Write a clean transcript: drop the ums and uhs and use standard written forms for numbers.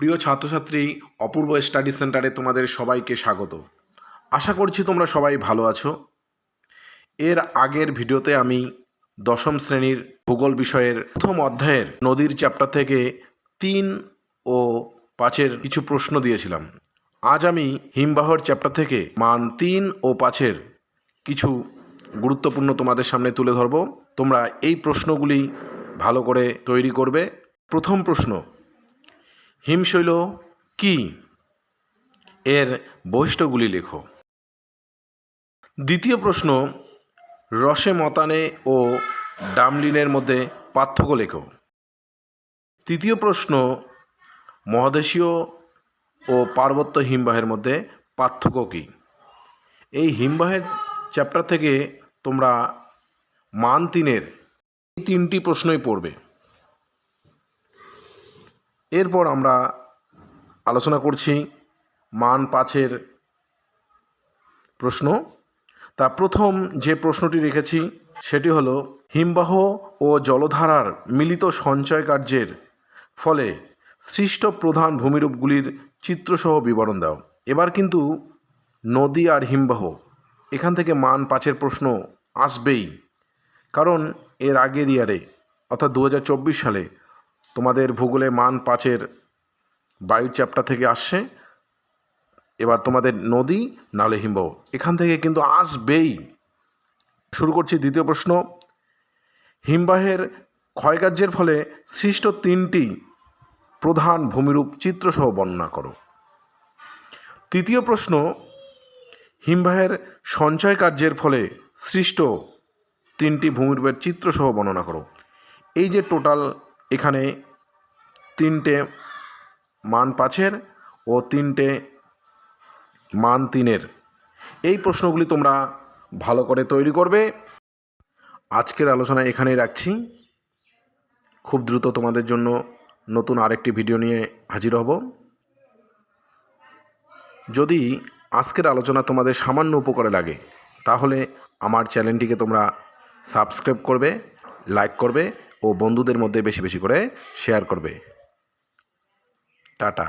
প্রিয় ছাত্রছাত্রী, অপূর্ব স্টাডি সেন্টারে তোমাদের সবাইকে স্বাগত। আশা করছি তোমরা সবাই ভালো আছো। এর আগের ভিডিওতে আমি দশম শ্রেণীর ভূগোল বিষয়ের প্রথম অধ্যায়ের নদীর চ্যাপ্টার থেকে 3 ও 5-এর কিছু প্রশ্ন দিয়েছিলাম। আজ আমি হিমবাহর চ্যাপ্টার থেকে মান 3 ও 5-এর কিছু গুরুত্বপূর্ণ তোমাদের সামনে তুলে ধরব। তোমরা এই প্রশ্নগুলি ভালো করে তৈরি করবে। প্রথম প্রশ্ন, হিমশৈল কি? এর বৈশিষ্ট্যগুলি লেখো। দ্বিতীয় প্রশ্ন, রসে মতানে ও ডামলিনের মধ্যে পার্থক্য লেখো। তৃতীয় প্রশ্ন, মহাদেশীয় ও পার্বত্য হিমবাহের মধ্যে পার্থক্য কী? এই হিমবাহের চ্যাপ্টার থেকে তোমরা মান 3-এর এই 3টি প্রশ্নই পড়বে। এরপর আমরা আলোচনা করছি মান 5-এর প্রশ্ন। তা প্রথম যে প্রশ্নটি রেখেছি সেটি হলো, হিমবাহ ও জলধারার মিলিত সঞ্চয় কার্যের ফলে সৃষ্ট প্রধান ভূমিরূপগুলির চিত্রসহ বিবরণ দাও। এবার কিন্তু নদী আর হিমবাহ এখান থেকে মান 5-এর প্রশ্ন আসবেই, কারণ এর আগের ইয়ারে অর্থাৎ 2024 সালে তোমাদের ভূগোলে মান 5-এর বায়ু চ্যাপ্টার থেকে আসছে। এবার তোমাদের নদী নাহলে হিমবাহ এখান থেকে কিন্তু আসবেই। শুরু করছি দ্বিতীয় প্রশ্ন, হিমবাহের ক্ষয়কার্যের ফলে সৃষ্ট 3টি প্রধান ভূমিরূপ চিত্রসহ বর্ণনা করো। তৃতীয় প্রশ্ন, হিমবাহের সঞ্চয় কার্যের ফলে সৃষ্ট 3টি ভূমিরূপের চিত্রসহ বর্ণনা করো। এই যে টোটাল এখানে 3টে মান 5-এর ও 3টে মান 3-এর এই প্রশ্নগুলি তোমরা ভালো করে তৈরি করবে। আজকের আলোচনা এখানেই রাখছি। খুব দ্রুত তোমাদের জন্য নতুন আরেকটি ভিডিও নিয়ে হাজির হব। যদি আজকের আলোচনা তোমাদের সামান্য উপকারে লাগে তাহলে আমার চ্যানেলটিকে তোমরা সাবস্ক্রাইব করবে, লাইক করবে ও বন্ধুদের মধ্যে বেশি বেশি করে শেয়ার করবে। টাটা।